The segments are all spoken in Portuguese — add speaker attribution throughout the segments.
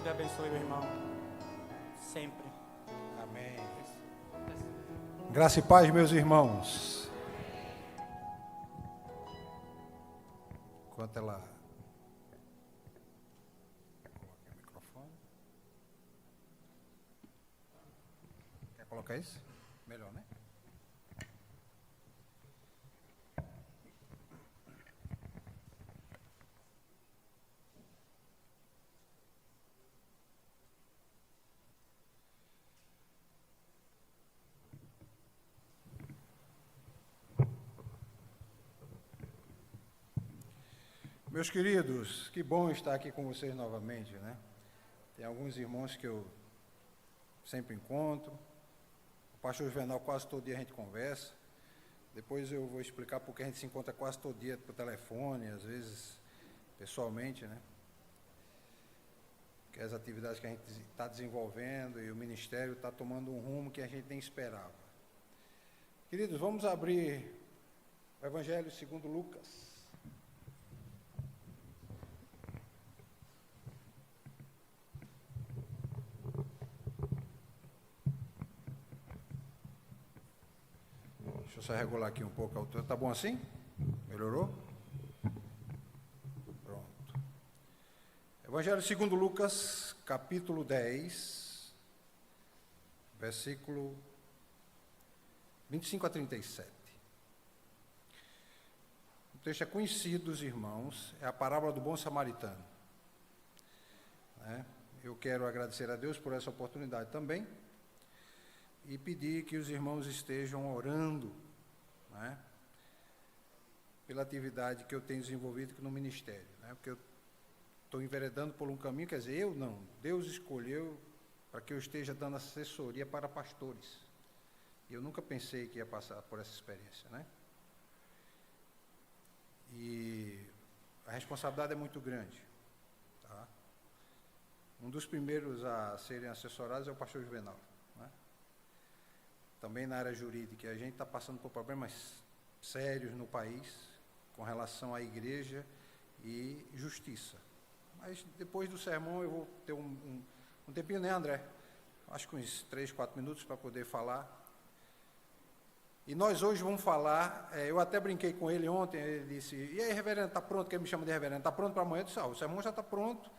Speaker 1: abençoe o irmão. Sempre.
Speaker 2: Amém. Graça e paz, meus irmãos. Enquanto ela coloca o microfone. Quer colocar isso? Melhor, né? Meus queridos, que bom estar aqui com vocês novamente, né? Tem alguns irmãos que eu sempre encontro. O pastor Juvenal, quase todo dia a gente conversa. Depois eu vou explicar porque a gente se encontra quase todo dia por telefone, às vezes pessoalmente, né? Que as atividades que a gente está desenvolvendo e o ministério está tomando um rumo que a gente nem esperava. Queridos, vamos abrir o Evangelho segundo Lucas. Deixa eu só regular aqui um pouco a altura. Tá bom assim? Melhorou? Pronto. Evangelho segundo Lucas, capítulo 10, versículo 25 a 37. O texto é conhecido dos irmãos, é a parábola do bom samaritano. Eu quero agradecer a Deus por essa oportunidade também e pedir que os irmãos estejam orando, pela atividade que eu tenho desenvolvido aqui no ministério, porque eu estou enveredando por um caminho, quer dizer, eu não, Deus escolheu para que eu esteja dando assessoria para pastores. E eu nunca pensei que ia passar por essa experiência, E a responsabilidade é muito grande, tá? Um dos primeiros a serem assessorados é o pastor Juvenal, Também na área jurídica, a gente está passando por problemas sérios no país com relação à igreja e justiça. Mas depois do sermão eu vou ter um tempinho, né, André? Acho que uns 3, 4 minutos para poder falar. E nós hoje vamos falar, eu até brinquei com ele ontem, ele disse, e aí, reverendo, está pronto? Que ele me chama de reverendo, está pronto para amanhã? Eu disse, o sermão já está pronto.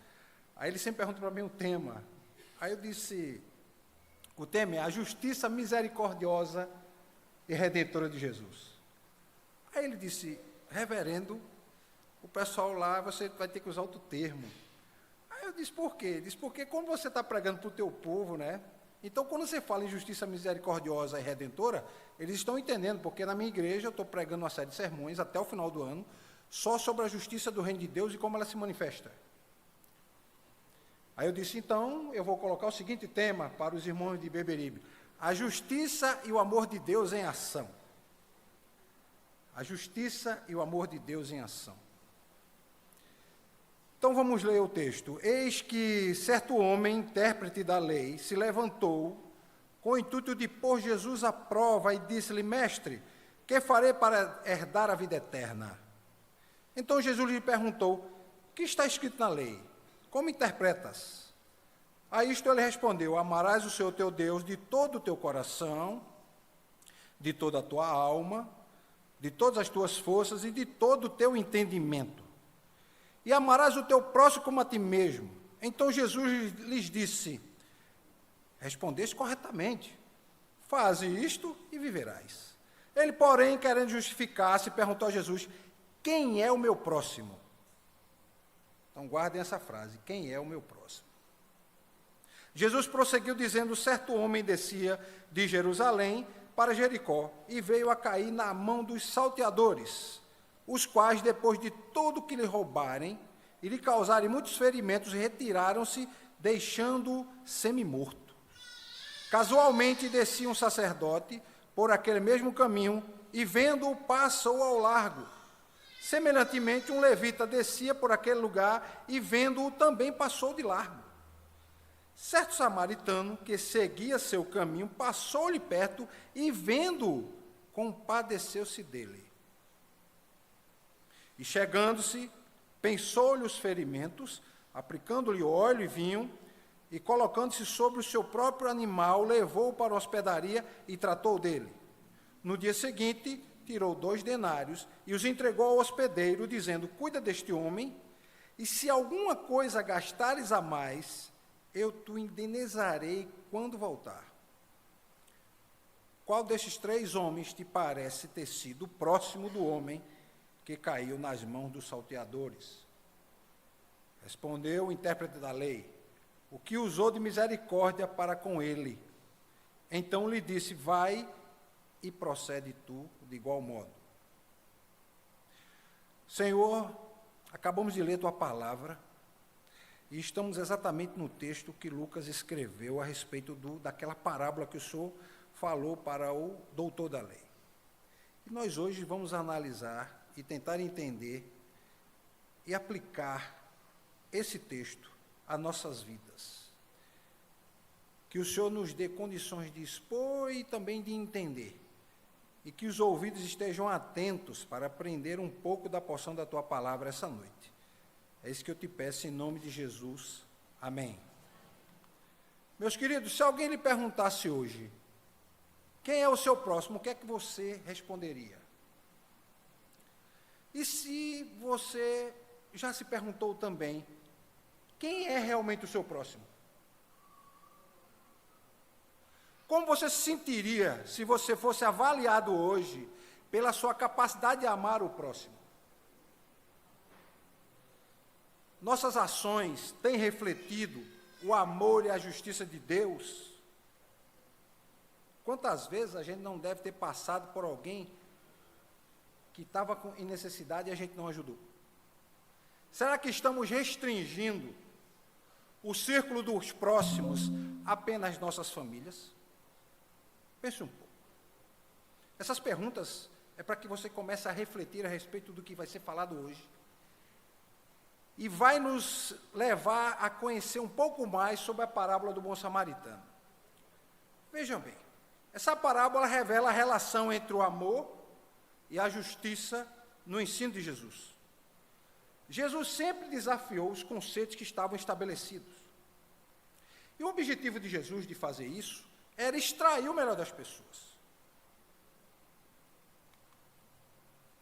Speaker 2: Aí ele sempre pergunta para mim o tema. Aí eu disse, o tema é a justiça misericordiosa e redentora de Jesus. Aí ele disse, reverendo, o pessoal lá, você vai ter que usar outro termo. Aí eu disse, por quê? Ele disse, porque quando você está pregando para o teu povo, Então, quando você fala em justiça misericordiosa e redentora, eles estão entendendo, porque na minha igreja eu estou pregando uma série de sermões até o final do ano, só sobre a justiça do reino de Deus e como ela se manifesta. Aí eu disse, então, eu vou colocar o seguinte tema para os irmãos de Beberibe: a justiça e o amor de Deus em ação. A justiça e o amor de Deus em ação. Então vamos ler o texto. Eis que certo homem, intérprete da lei, se levantou com o intuito de pôr Jesus à prova e disse-lhe, mestre, que farei para herdar a vida eterna? Então Jesus lhe perguntou, o que está escrito na lei? Como interpretas? A isto ele respondeu, amarás o Senhor teu Deus de todo o teu coração, de toda a tua alma, de todas as tuas forças e de todo o teu entendimento. E amarás o teu próximo como a ti mesmo. Então Jesus lhes disse, respondeste corretamente, faze isto e viverás. Ele, porém, querendo justificar-se, perguntou a Jesus, quem é o meu próximo? Então guardem essa frase, quem é o meu próximo? Jesus prosseguiu dizendo, certo homem descia de Jerusalém para Jericó e veio a cair na mão dos salteadores, os quais, depois de tudo que lhe roubarem e lhe causarem muitos ferimentos, retiraram-se, deixando-o semi-morto. Casualmente descia um sacerdote por aquele mesmo caminho e, vendo-o, passou ao largo. Semelhantemente, um levita descia por aquele lugar e, vendo-o, também passou de largo. Certo samaritano, que seguia seu caminho, passou-lhe perto e, vendo-o, compadeceu-se dele. E chegando-se, pensou-lhe os ferimentos, aplicando-lhe óleo e vinho, e, colocando-se sobre o seu próprio animal, levou-o para a hospedaria e tratou dele. No dia seguinte, tirou 2 denários e os entregou ao hospedeiro, dizendo: cuida deste homem, e se alguma coisa gastares a mais, eu te indenizarei quando voltar. Qual destes 3 homens te parece ter sido o próximo do homem que caiu nas mãos dos salteadores? Respondeu o intérprete da lei: o que usou de misericórdia para com ele. Então lhe disse: vai e procede tu de igual modo. Senhor, acabamos de ler tua palavra e estamos exatamente no texto que Lucas escreveu a respeito daquela parábola que o Senhor falou para o doutor da lei. E nós hoje vamos analisar e tentar entender e aplicar esse texto às nossas vidas. Que o Senhor nos dê condições de expor e também de entender. E que os ouvidos estejam atentos para aprender um pouco da porção da tua palavra essa noite. É isso que eu te peço em nome de Jesus. Amém. Meus queridos, se alguém lhe perguntasse hoje, quem é o seu próximo, o que é que você responderia? E se você já se perguntou também, quem é realmente o seu próximo? Como você se sentiria se você fosse avaliado hoje pela sua capacidade de amar o próximo? Nossas ações têm refletido o amor e a justiça de Deus? Quantas vezes a gente não deve ter passado por alguém que estava em necessidade e a gente não ajudou? Será que estamos restringindo o círculo dos próximos apenas nossas famílias? Pense um pouco. Essas perguntas é para que você comece a refletir a respeito do que vai ser falado hoje. E vai nos levar a conhecer um pouco mais sobre a parábola do bom samaritano. Vejam bem, essa parábola revela a relação entre o amor e a justiça no ensino de Jesus. Jesus sempre desafiou os conceitos que estavam estabelecidos. E o objetivo de Jesus de fazer isso era extrair o melhor das pessoas.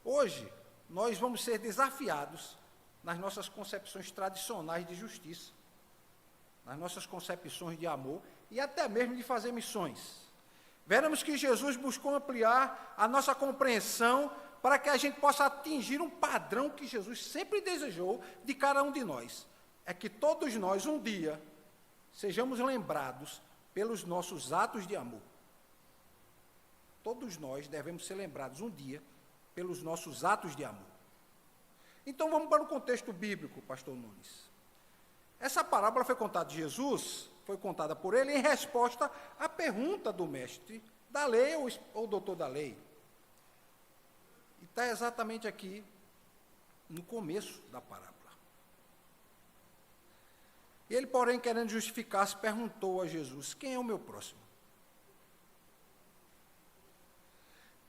Speaker 2: Hoje, nós vamos ser desafiados nas nossas concepções tradicionais de justiça, nas nossas concepções de amor e até mesmo de fazer missões. Veremos que Jesus buscou ampliar a nossa compreensão para que a gente possa atingir um padrão que Jesus sempre desejou de cada um de nós. É que todos nós, um dia, sejamos lembrados pelos nossos atos de amor. Todos nós devemos ser lembrados um dia pelos nossos atos de amor. Então vamos para o contexto bíblico, pastor Nunes. Essa parábola foi contada de Jesus, foi contada por ele em resposta à pergunta do mestre da lei ou doutor da lei. E está exatamente aqui no começo da parábola. Ele, porém, querendo justificar-se, perguntou a Jesus: quem é o meu próximo?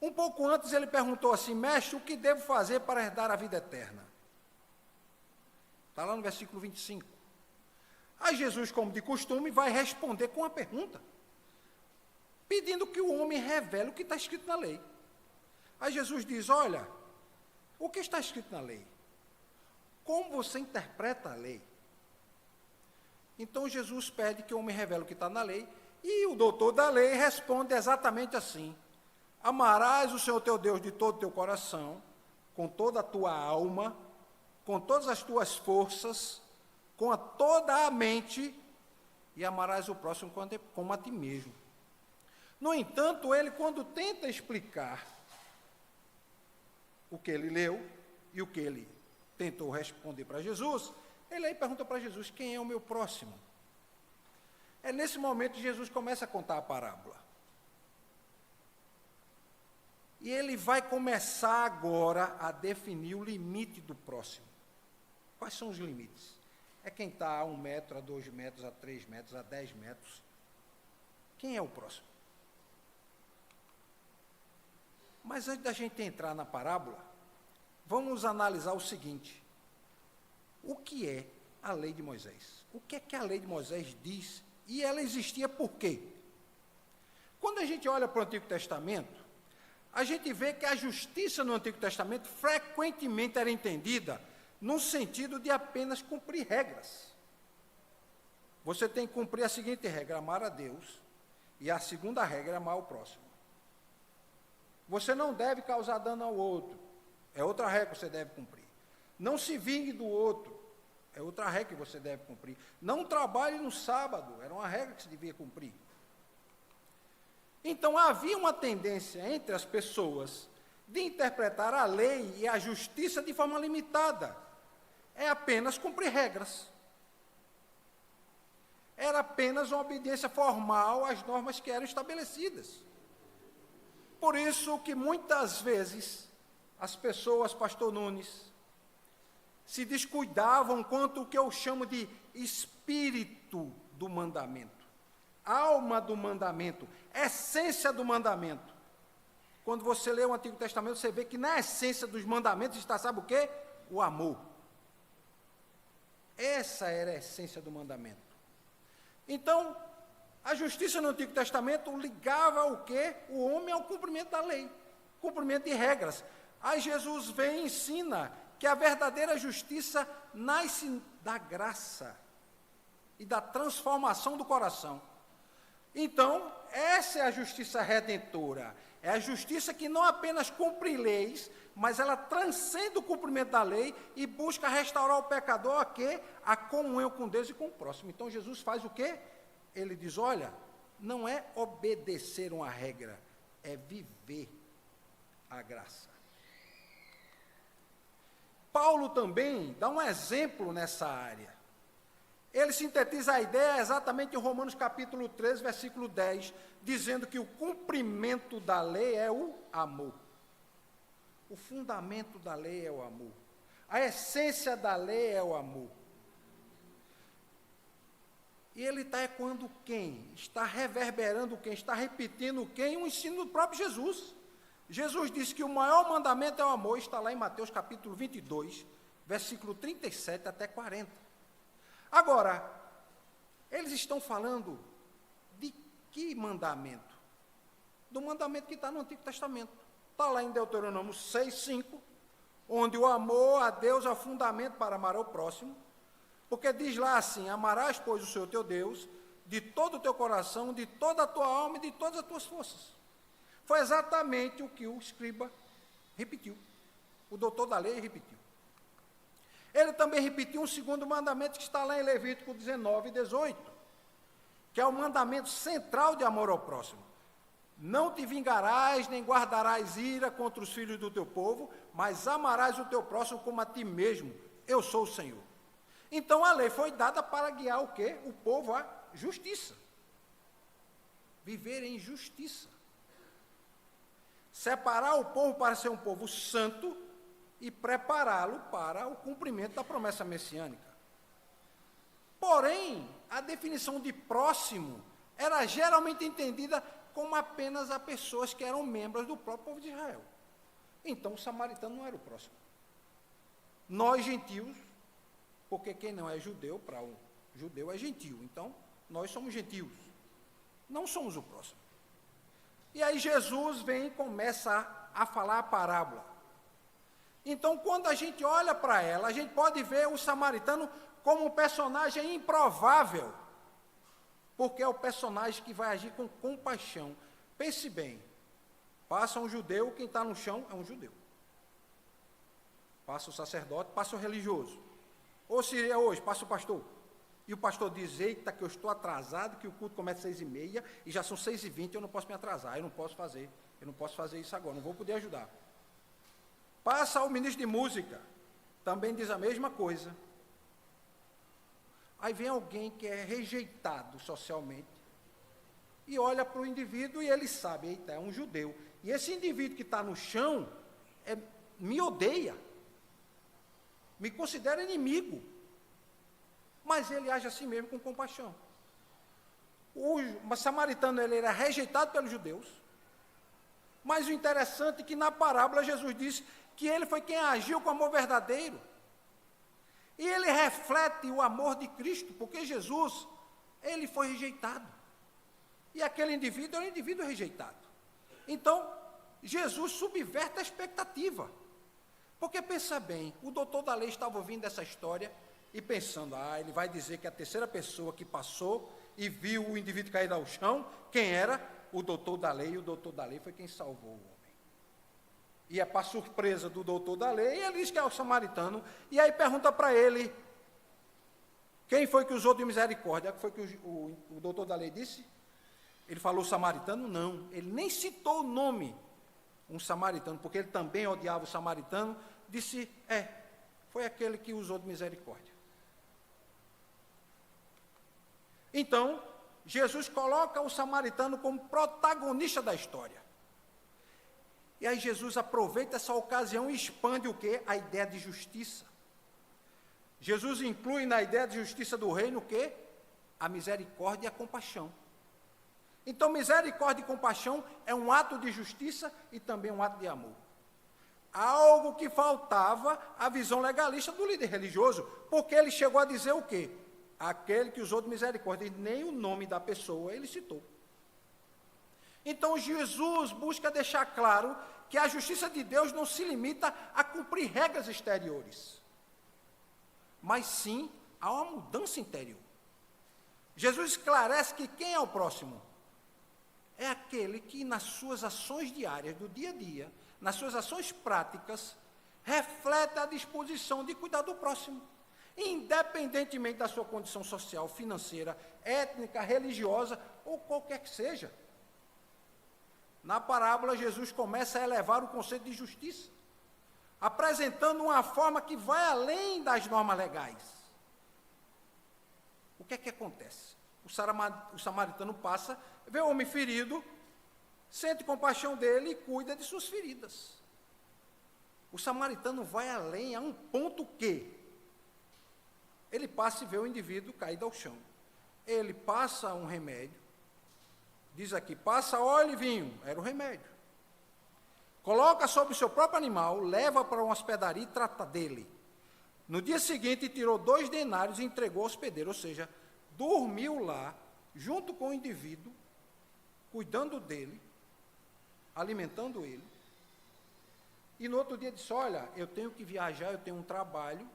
Speaker 2: Um pouco antes ele perguntou assim: mestre, o que devo fazer para herdar a vida eterna? Está lá no versículo 25. Aí Jesus, como de costume, vai responder com uma pergunta, pedindo que o homem revele o que está escrito na lei. Aí Jesus diz: olha, o que está escrito na lei? Como você interpreta a lei? Então Jesus pede que o homem revele o que está na lei, e o doutor da lei responde exatamente assim: amarás o Senhor teu Deus de todo o teu coração, com toda a tua alma, com todas as tuas forças, com toda a mente, e amarás o próximo como a ti mesmo. No entanto, ele, quando tenta explicar o que ele leu e o que ele tentou responder para Jesus, ele aí pergunta para Jesus: quem é o meu próximo? É nesse momento que Jesus começa a contar a parábola. E ele vai começar agora a definir o limite do próximo. Quais são os limites? É quem está a 1 metro, a 2 metros, a 3 metros, a 10 metros. Quem é o próximo? Mas antes da gente entrar na parábola, vamos analisar o seguinte: o que é a lei de Moisés. O que é que a lei de Moisés diz? E ela existia por quê? Quando a gente olha para o Antigo Testamento, a gente vê que a justiça no Antigo Testamento frequentemente era entendida no sentido de apenas cumprir regras. Você tem que cumprir a seguinte regra: amar a Deus, e a segunda regra é amar o próximo. Você não deve causar dano ao outro, é outra regra que você deve cumprir. Não se vingue do outro, é outra regra que você deve cumprir. Não trabalhe no sábado, era uma regra que se devia cumprir. Então, havia uma tendência entre as pessoas de interpretar a lei e a justiça de forma limitada. É apenas cumprir regras. Era apenas uma obediência formal às normas que eram estabelecidas. Por isso que muitas vezes as pessoas, pastor Nunes, se descuidavam quanto ao que eu chamo de espírito do mandamento, alma do mandamento, essência do mandamento. Quando você lê o Antigo Testamento, você vê que na essência dos mandamentos está, sabe o quê? O amor. Essa era a essência do mandamento. Então, a justiça no Antigo Testamento ligava o quê? O homem ao cumprimento da lei, cumprimento de regras. Aí Jesus vem e ensina que a verdadeira justiça nasce da graça e da transformação do coração. Então, essa é a justiça redentora. É a justiça que não apenas cumpre leis, mas ela transcende o cumprimento da lei e busca restaurar o pecador a quê? A comunhão com Deus e com o próximo. Então, Jesus faz o quê? Ele diz, olha, não é obedecer uma regra, é viver a graça. Paulo também dá um exemplo nessa área. Ele sintetiza a ideia exatamente em Romanos capítulo 13, versículo 10, dizendo que o cumprimento da lei é o amor. O fundamento da lei é o amor. A essência da lei é o amor. E ele está ecoando quem? Está reverberando quem? Está repetindo quem? O ensino do próprio Jesus. Jesus disse que o maior mandamento é o amor, está lá em Mateus capítulo 22, versículo 37 até 40. Agora, eles estão falando de que mandamento? Do mandamento que está no Antigo Testamento. Está lá em Deuteronômio 6:5, onde o amor a Deus é o fundamento para amar ao próximo, porque diz lá assim, amarás, pois, o Senhor teu Deus, de todo o teu coração, de toda a tua alma e de todas as tuas forças. Foi exatamente o que o escriba repetiu. O doutor da lei repetiu. Ele também repetiu um segundo mandamento que está lá em Levítico 19:18, que é o mandamento central de amor ao próximo. Não te vingarás, nem guardarás ira contra os filhos do teu povo, mas amarás o teu próximo como a ti mesmo. Eu sou o Senhor. Então a lei foi dada para guiar o quê? O povo à justiça. Viver em justiça. Separar o povo para ser um povo santo e prepará-lo para o cumprimento da promessa messiânica. Porém, a definição de próximo era geralmente entendida como apenas a pessoas que eram membros do próprio povo de Israel. Então, o samaritano não era o próximo. Nós, gentios, porque quem não é judeu, para o judeu é gentio, então, nós somos gentios, não somos o próximo. E aí Jesus vem e começa a falar a parábola. Então, quando a gente olha para ela, a gente pode ver o samaritano como um personagem improvável, porque é o personagem que vai agir com compaixão. Pense bem, passa um judeu, quem está no chão é um judeu. Passa o sacerdote, passa o religioso. Ou se é hoje, passa o pastor. E o pastor diz, eita, que eu estou atrasado, que o culto começa às 6h30, e já são 6h20, eu não posso me atrasar, eu não posso fazer isso agora, não vou poder ajudar. Passa o ministro de música, também diz a mesma coisa. Aí vem alguém que é rejeitado socialmente, e olha para o indivíduo e ele sabe, eita, é um judeu. E esse indivíduo que está no chão, me odeia, me considera inimigo, mas ele age assim mesmo com compaixão. O samaritano ele era rejeitado pelos judeus, mas o interessante é que na parábola Jesus disse que ele foi quem agiu com amor verdadeiro. E ele reflete o amor de Cristo, porque Jesus, ele foi rejeitado. E aquele indivíduo é um indivíduo rejeitado. Então, Jesus subverte a expectativa. Porque pensa bem, o doutor da lei estava ouvindo essa história e pensando, ele vai dizer que a terceira pessoa que passou e viu o indivíduo cair ao chão, quem era? O doutor da lei, e o doutor da lei foi quem salvou o homem. E é para surpresa do doutor da lei, ele diz que é o samaritano, e aí pergunta para ele, quem foi que usou de misericórdia? Foi que o doutor da lei disse? Ele falou samaritano? Não, ele nem citou o nome, um samaritano, porque ele também odiava o samaritano, disse, foi aquele que usou de misericórdia. Então, Jesus coloca o samaritano como protagonista da história. E aí Jesus aproveita essa ocasião e expande o quê? A ideia de justiça. Jesus inclui na ideia de justiça do reino o quê? A misericórdia e a compaixão. Então, misericórdia e compaixão é um ato de justiça e também um ato de amor. Algo que faltava à visão legalista do líder religioso, porque ele chegou a dizer o quê? Aquele que usou de misericórdia, e nem o nome da pessoa ele citou. Então, Jesus busca deixar claro que a justiça de Deus não se limita a cumprir regras exteriores, mas sim a uma mudança interior. Jesus esclarece que quem é o próximo? É aquele que nas suas ações diárias, do dia a dia, nas suas ações práticas, reflete a disposição de cuidar do próximo, independentemente da sua condição social, financeira, étnica, religiosa, ou qualquer que seja. Na parábola, Jesus começa a elevar o conceito de justiça, apresentando uma forma que vai além das normas legais. O que é que acontece? O samaritano passa, vê o homem ferido, sente compaixão dele e cuida de suas feridas. O samaritano vai além, a um ponto que ele passa e vê o indivíduo caído ao chão. Ele passa um remédio, diz aqui, passa óleo e vinho, era o remédio. Coloca sobre o seu próprio animal, leva para uma hospedaria e trata dele. No dia seguinte, tirou 2 denários e entregou ao hospedeiro, ou seja, dormiu lá, junto com o indivíduo, cuidando dele, alimentando ele. E no outro dia disse, olha, eu tenho que viajar, eu tenho um trabalho,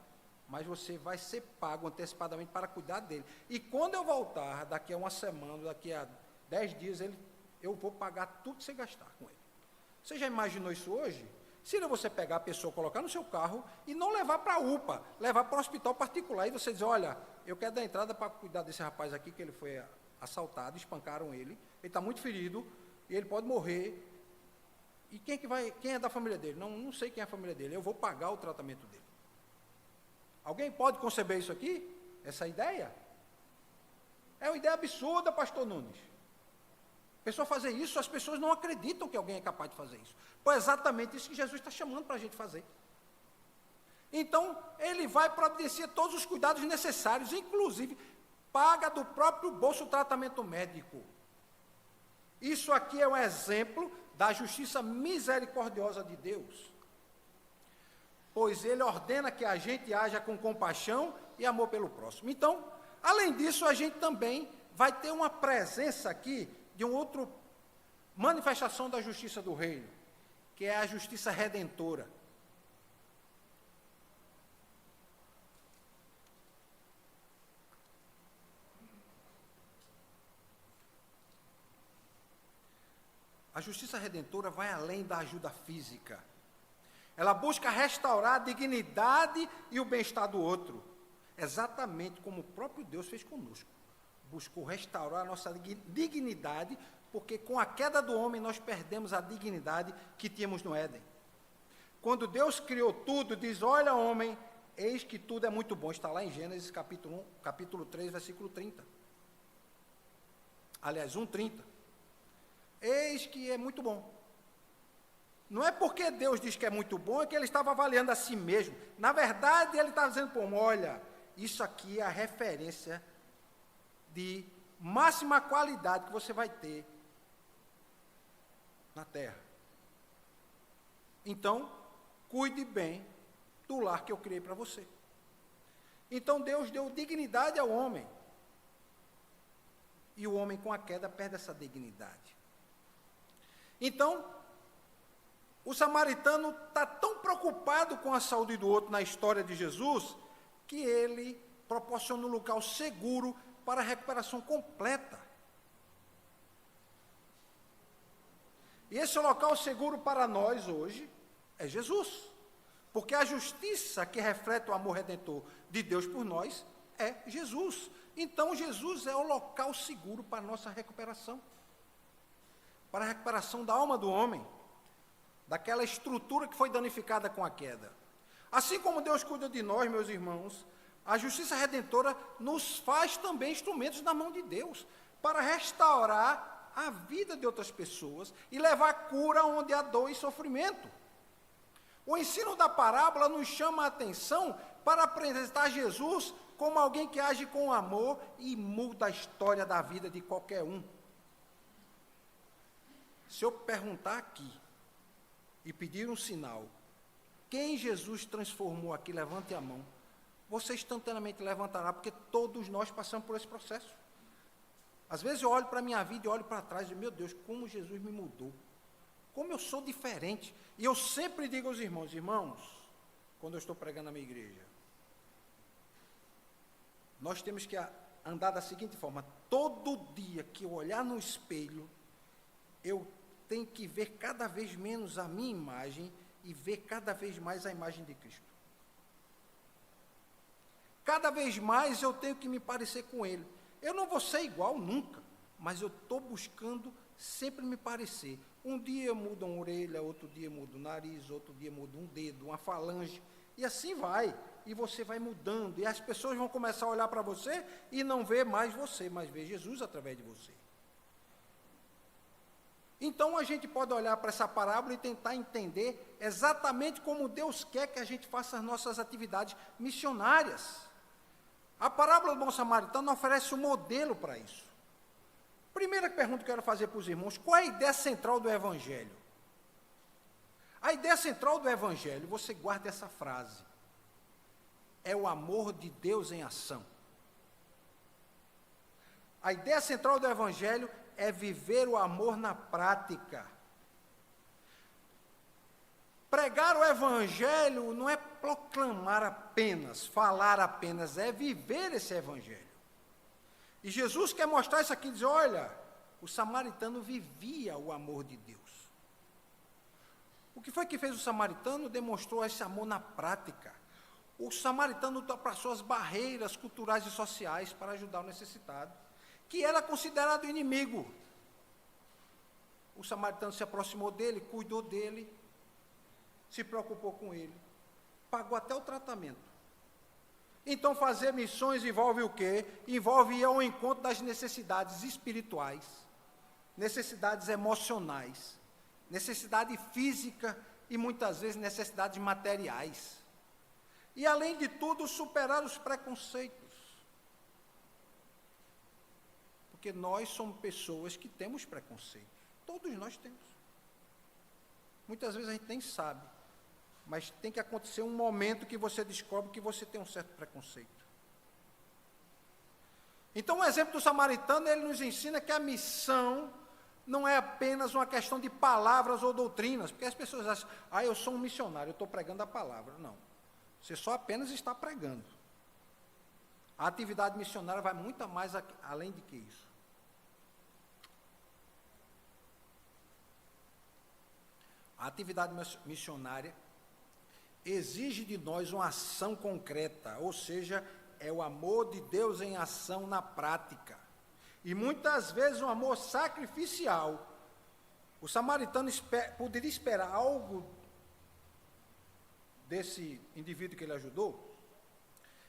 Speaker 2: mas você vai ser pago antecipadamente para cuidar dele. E quando eu voltar, daqui a uma semana, daqui a 10 dias, eu vou pagar tudo que você gastar com ele. Você já imaginou isso hoje? Seria você pegar a pessoa, colocar no seu carro e não levar para a UPA, levar para um hospital particular, e você dizer, olha, eu quero dar entrada para cuidar desse rapaz aqui, que ele foi assaltado, espancaram ele está muito ferido, e ele pode morrer. E quem é da família dele? Não sei quem é a família dele, eu vou pagar o tratamento dele. Alguém pode conceber isso aqui? Essa ideia? É uma ideia absurda, pastor Nunes. A pessoa fazer isso, as pessoas não acreditam que alguém é capaz de fazer isso. Pois é exatamente isso que Jesus está chamando para a gente fazer. Então, ele vai providenciar todos os cuidados necessários, inclusive, paga do próprio bolso o tratamento médico. Isso aqui é um exemplo da justiça misericordiosa de Deus. Pois ele ordena que a gente haja com compaixão e amor pelo próximo. Então, além disso, a gente também vai ter uma presença aqui de uma outra manifestação da justiça do reino, que é a justiça redentora. A justiça redentora vai além da ajuda física. Ela busca restaurar a dignidade e o bem-estar do outro, exatamente como o próprio Deus fez conosco. Buscou restaurar a nossa dignidade, porque com a queda do homem nós perdemos a dignidade que tínhamos no Éden. Quando Deus criou tudo, diz, olha homem, eis que tudo é muito bom. Está lá em Gênesis capítulo 3, versículo 30. Aliás, 1:30. Eis que é muito bom. Não é porque Deus diz que é muito bom, é que ele estava avaliando a si mesmo. Na verdade, ele está dizendo, olha, isso aqui é a referência de máxima qualidade que você vai ter na terra. Então, cuide bem do lar que eu criei para você. Então Deus deu dignidade ao homem. E o homem com a queda perde essa dignidade. Então, o samaritano está tão preocupado com a saúde do outro na história de Jesus, que ele proporciona um local seguro para a recuperação completa. E esse local seguro para nós hoje é Jesus. Porque a justiça que reflete o amor redentor de Deus por nós é Jesus. Então, Jesus é o local seguro para a nossa recuperação. Para a recuperação da alma do homem, daquela estrutura que foi danificada com a queda. Assim como Deus cuida de nós, meus irmãos, a justiça redentora nos faz também instrumentos na mão de Deus, para restaurar a vida de outras pessoas e levar cura onde há dor e sofrimento. O ensino da parábola nos chama a atenção para apresentar Jesus como alguém que age com amor e muda a história da vida de qualquer um. Se eu perguntar aqui e pedir um sinal, quem Jesus transformou aqui, levante a mão, você instantaneamente levantará, porque todos nós passamos por esse processo. Às vezes eu olho para a minha vida e olho para trás e digo, meu Deus, como Jesus me mudou. Como eu sou diferente. E eu sempre digo aos irmãos, quando eu estou pregando na minha igreja, nós temos que andar da seguinte forma: todo dia que eu olhar no espelho, eu tenho que ver cada vez menos a minha imagem e ver cada vez mais a imagem de Cristo. Cada vez mais eu tenho que me parecer com Ele. Eu não vou ser igual nunca, mas eu estou buscando sempre me parecer. Um dia muda uma orelha, outro dia muda o nariz, outro dia muda um dedo, uma falange, e assim vai. E você vai mudando, e as pessoas vão começar a olhar para você e não ver mais você, mas ver Jesus através de você. Então a gente pode olhar para essa parábola e tentar entender exatamente como Deus quer que a gente faça as nossas atividades missionárias. A parábola do bom samaritano oferece um modelo para isso. Primeira pergunta que eu quero fazer para os irmãos: qual é a ideia central do Evangelho? A ideia central do Evangelho, você guarda essa frase, é o amor de Deus em ação. A ideia central do Evangelho é viver o amor na prática. Pregar o Evangelho não é proclamar apenas, falar apenas, é viver esse Evangelho. E Jesus quer mostrar isso aqui, diz, olha, o samaritano vivia o amor de Deus. O que foi que fez o samaritano? Demonstrou esse amor na prática. O samaritano ultrapassou as barreiras culturais e sociais para ajudar o necessitado, que era considerado inimigo. O samaritano se aproximou dele, cuidou dele, se preocupou com ele, pagou até o tratamento. Então, fazer missões envolve o quê? Envolve ir ao encontro das necessidades espirituais, necessidades emocionais, necessidade física e, muitas vezes, necessidades materiais. E, além de tudo, superar os preconceitos. Porque nós somos pessoas que temos preconceitos. Todos nós temos. Muitas vezes a gente nem sabe. Mas tem que acontecer um momento que você descobre que você tem um certo preconceito. Então, o exemplo do samaritano, ele nos ensina que a missão não é apenas uma questão de palavras ou doutrinas, porque as pessoas acham, eu sou um missionário, eu estou pregando a palavra. Não, você só apenas está pregando. A atividade missionária vai muito mais além de que isso. A atividade missionária exige de nós uma ação concreta, ou seja, é o amor de Deus em ação na prática. E muitas vezes um amor sacrificial. O samaritano poderia esperar algo desse indivíduo que ele ajudou?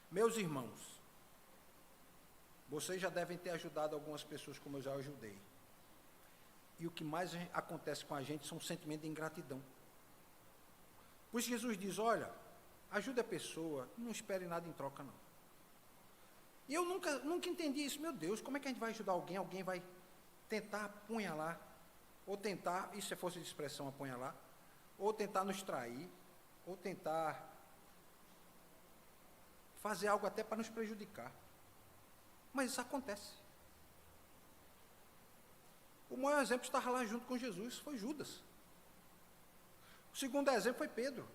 Speaker 2: Meus irmãos, vocês já devem ter ajudado algumas pessoas como eu já ajudei. E o que mais acontece com a gente são sentimentos de ingratidão. Por isso Jesus diz, olha, ajude a pessoa, não espere nada em troca não. E eu nunca entendi isso, meu Deus, como é que a gente vai ajudar alguém? Alguém vai tentar apunhalar, ou tentar, isso é força de expressão, apunhalar, ou tentar nos trair, ou tentar fazer algo até para nos prejudicar. Mas isso acontece. O maior exemplo estava lá junto com Jesus, foi Judas. O segundo exemplo foi Pedro.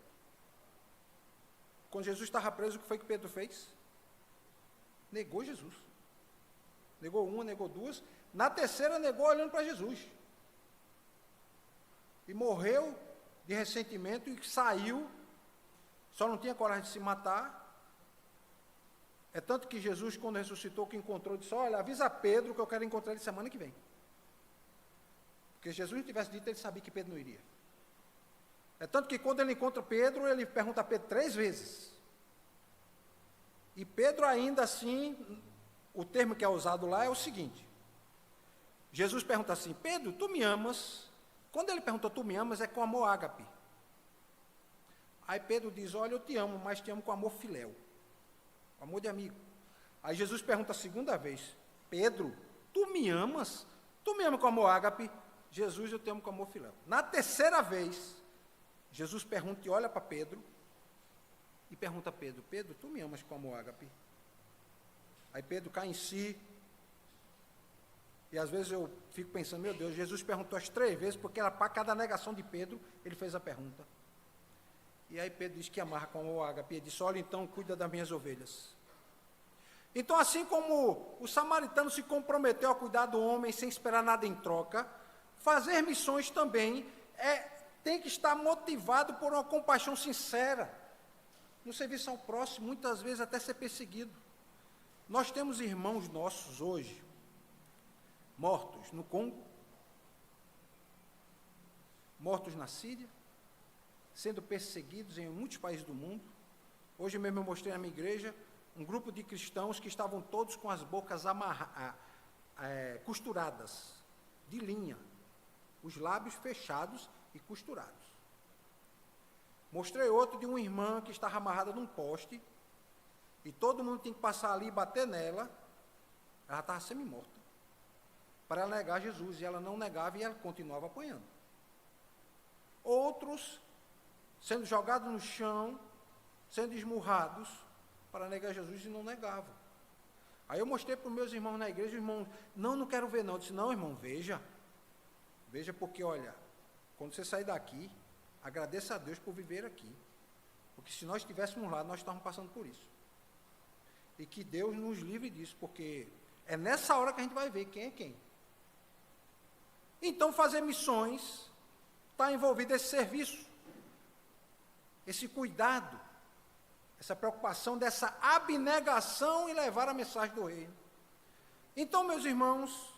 Speaker 2: Quando Jesus estava preso, o que foi que Pedro fez? Negou Jesus. Negou uma, negou duas. Na terceira, negou olhando para Jesus. E morreu de ressentimento e saiu, só não tinha coragem de se matar. É tanto que Jesus, quando ressuscitou, que encontrou, disse: olha, avisa Pedro que eu quero encontrar ele semana que vem. Porque se Jesus não tivesse dito, ele sabia que Pedro não iria. É tanto que quando ele encontra Pedro, ele pergunta a Pedro 3 vezes. E Pedro ainda assim, o termo que é usado lá é o seguinte. Jesus pergunta assim: Pedro, tu me amas? Quando ele perguntou, tu me amas, é com amor ágape. Aí Pedro diz: olha, eu te amo, mas te amo com amor filéu. Com amor de amigo. Aí Jesus pergunta a segunda vez: Pedro, tu me amas? Tu me amas com amor ágape? Jesus, eu te amo com amor filéu. Na terceira vez, Jesus pergunta e olha para Pedro, e pergunta a Pedro: Pedro, tu me amas com amor ágape? Aí Pedro cai em si, e às vezes eu fico pensando: meu Deus, Jesus perguntou as 3 vezes, porque era para cada negação de Pedro, ele fez a pergunta. E aí Pedro diz que amarra com amor ágape, e ele disse: olha, então, cuida das minhas ovelhas. Então, assim como o samaritano se comprometeu a cuidar do homem sem esperar nada em troca, fazer missões também tem que estar motivado por uma compaixão sincera, no serviço ao próximo, muitas vezes até ser perseguido. Nós temos irmãos nossos hoje, mortos no Congo, mortos na Síria, sendo perseguidos em muitos países do mundo. Hoje mesmo eu mostrei na minha igreja um grupo de cristãos que estavam todos com as bocas costuradas, de linha, os lábios fechados e costurados. Mostrei outro de uma irmã que estava amarrada num poste, e todo mundo tem que passar ali e bater nela. Ela estava semi-morta, para ela negar Jesus, e ela não negava e ela continuava apanhando. Outros sendo jogados no chão, sendo esmurrados, para negar Jesus, e não negavam. Aí eu mostrei para os meus irmãos na igreja, os irmãos: não quero ver não. Eu disse: não, irmão, veja, porque olha, quando você sair daqui, agradeça a Deus por viver aqui, porque se nós estivéssemos lá, nós estávamos passando por isso, e que Deus nos livre disso, porque é nessa hora que a gente vai ver quem é quem. Então, fazer missões está envolvido esse serviço, esse cuidado, essa preocupação, dessa abnegação em levar a mensagem do reino. Então, meus irmãos,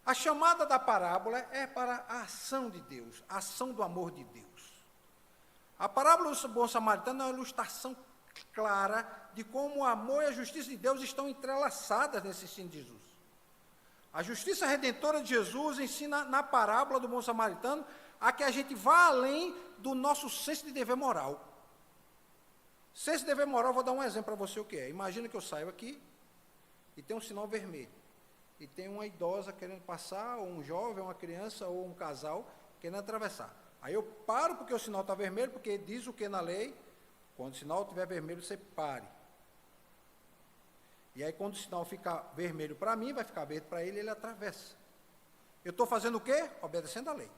Speaker 2: a chamada da parábola é para a ação de Deus, a ação do amor de Deus. A parábola do bom samaritano é uma ilustração clara de como o amor e a justiça de Deus estão entrelaçadas nesse ensino de Jesus. A justiça redentora de Jesus ensina na parábola do bom samaritano a que a gente vá além do nosso senso de dever moral. Senso de dever moral, vou dar um exemplo para você o que é. Imagina que eu saio aqui e tem um sinal vermelho, e tem uma idosa querendo passar, ou um jovem, uma criança, ou um casal querendo atravessar. Aí eu paro porque o sinal está vermelho, porque diz o que na lei? Quando o sinal estiver vermelho, você pare. E aí quando o sinal ficar vermelho para mim, vai ficar verde para ele, ele atravessa. Eu estou fazendo o quê? Obedecendo a lei.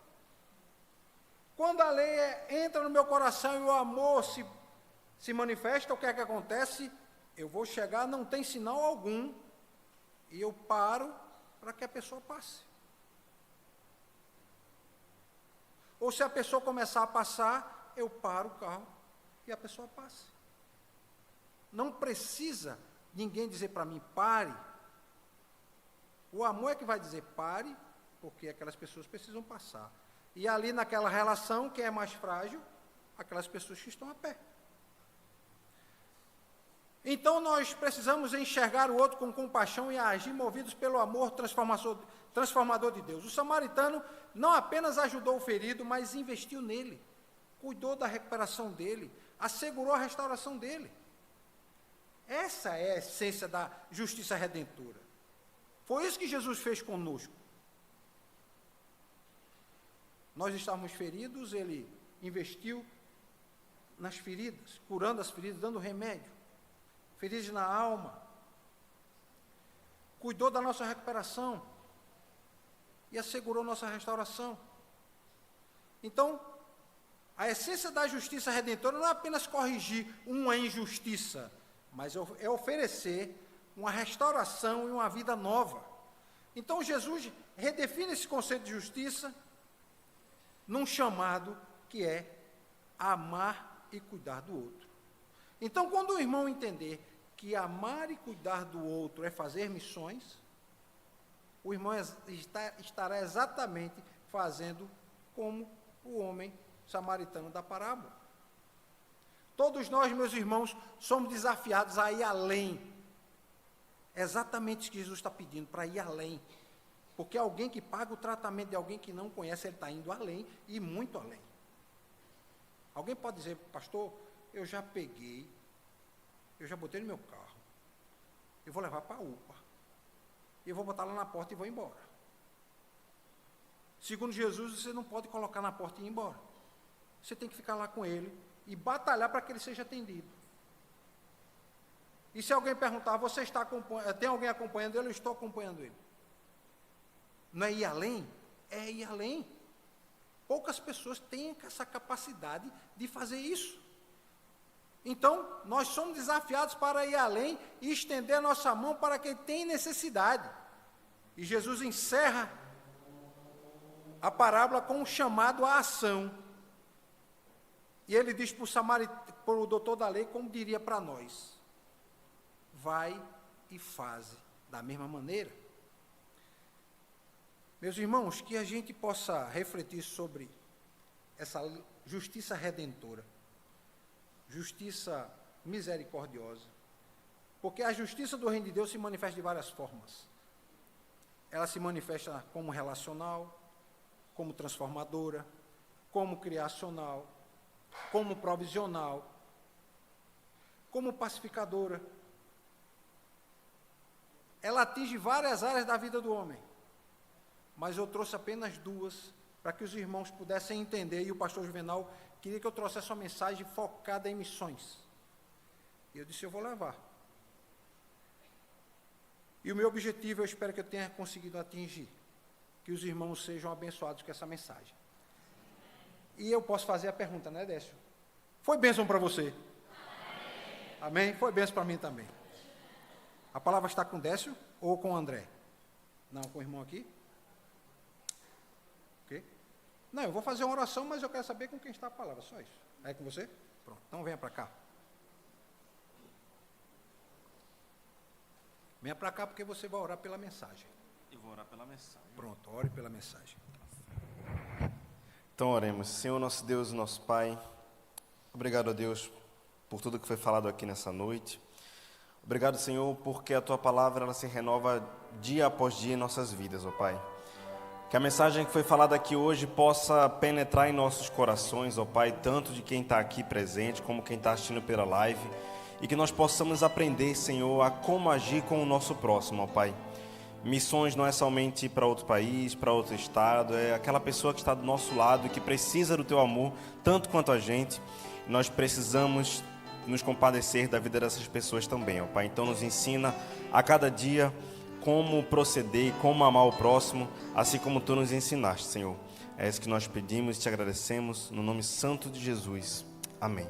Speaker 2: Quando a lei entra no meu coração e o amor se manifesta, o que é que acontece? Eu vou chegar, não tem sinal algum, e eu paro para que a pessoa passe. Ou se a pessoa começar a passar, eu paro o carro e a pessoa passa. Não precisa ninguém dizer para mim: pare. O amor é que vai dizer: pare, porque aquelas pessoas precisam passar. E ali naquela relação, que é mais frágil, aquelas pessoas que estão a pé. Então nós precisamos enxergar o outro com compaixão e agir movidos pelo amor transformador de Deus. O samaritano não apenas ajudou o ferido, mas investiu nele, cuidou da recuperação dele, assegurou a restauração dele. Essa é a essência da justiça redentora. Foi isso que Jesus fez conosco. Nós estávamos feridos, ele investiu nas feridas, curando as feridas, dando remédio. feridos na alma, cuidou da nossa recuperação e assegurou nossa restauração. Então, a essência da justiça redentora não é apenas corrigir uma injustiça, mas é oferecer uma restauração e uma vida nova. Então, Jesus redefine esse conceito de justiça num chamado que é amar e cuidar do outro. Então, quando o irmão entender que amar e cuidar do outro é fazer missões, o irmão estará exatamente fazendo como o homem samaritano da parábola. Todos nós, meus irmãos, somos desafiados a ir além. É exatamente isso que Jesus está pedindo, para ir além. Porque alguém que paga o tratamento de alguém que não conhece, ele está indo além, e muito além. Alguém pode dizer, pastor, eu já botei no meu carro, eu vou levar para a UPA, eu vou botar lá na porta e vou embora. Segundo Jesus, você não pode colocar na porta e ir embora. Você tem que ficar lá com ele e batalhar para que ele seja atendido. E se alguém perguntar, você está tem alguém acompanhando ele? Eu estou acompanhando ele. Não é ir além? É ir além. Poucas pessoas têm essa capacidade de fazer isso. Então, nós somos desafiados para ir além e estender a nossa mão para quem tem necessidade. E Jesus encerra a parábola com um chamado à ação. E ele diz para o doutor da lei, como diria para nós: vai e faze da mesma maneira. Meus irmãos, que a gente possa refletir sobre essa justiça redentora, justiça misericordiosa, porque a justiça do reino de Deus se manifesta de várias formas. Ela se manifesta como relacional, como transformadora, como criacional, como provisional, como pacificadora. Ela atinge várias áreas da vida do homem, mas eu trouxe apenas duas para que os irmãos pudessem entender, e o pastor Juvenal queria que eu trouxesse uma mensagem focada em missões. E eu disse, eu vou levar. E o meu objetivo, eu espero que eu tenha conseguido atingir, que os irmãos sejam abençoados com essa mensagem. E eu posso fazer a pergunta, né, Décio? Foi bênção para você? Amém? Foi bênção para mim também. A palavra está com Décio ou com André? Não, com o irmão aqui? Ok? Não, eu vou fazer uma oração, mas eu quero saber com quem está a palavra, só isso. É com você? Pronto, então venha para cá. Venha para cá porque você vai orar pela mensagem.
Speaker 3: Eu vou orar pela mensagem.
Speaker 2: Pronto, ore pela mensagem.
Speaker 3: Então oremos. Senhor, nosso Deus e nosso Pai, obrigado a Deus por tudo que foi falado aqui nessa noite. Obrigado, Senhor, porque a Tua palavra ela se renova dia após dia em nossas vidas, ó Pai. Que a mensagem que foi falada aqui hoje possa penetrar em nossos corações, ó Pai, tanto de quem está aqui presente, como quem está assistindo pela live, e que nós possamos aprender, Senhor, a como agir com o nosso próximo, ó Pai. Missões não é somente para outro país, para outro estado, é aquela pessoa que está do nosso lado e que precisa do Teu amor, tanto quanto a gente. Nós precisamos nos compadecer da vida dessas pessoas também, ó Pai. Então nos ensina a cada dia como proceder, como amar o próximo, assim como Tu nos ensinaste, Senhor. É isso que nós pedimos e Te agradecemos, no nome santo de Jesus. Amém.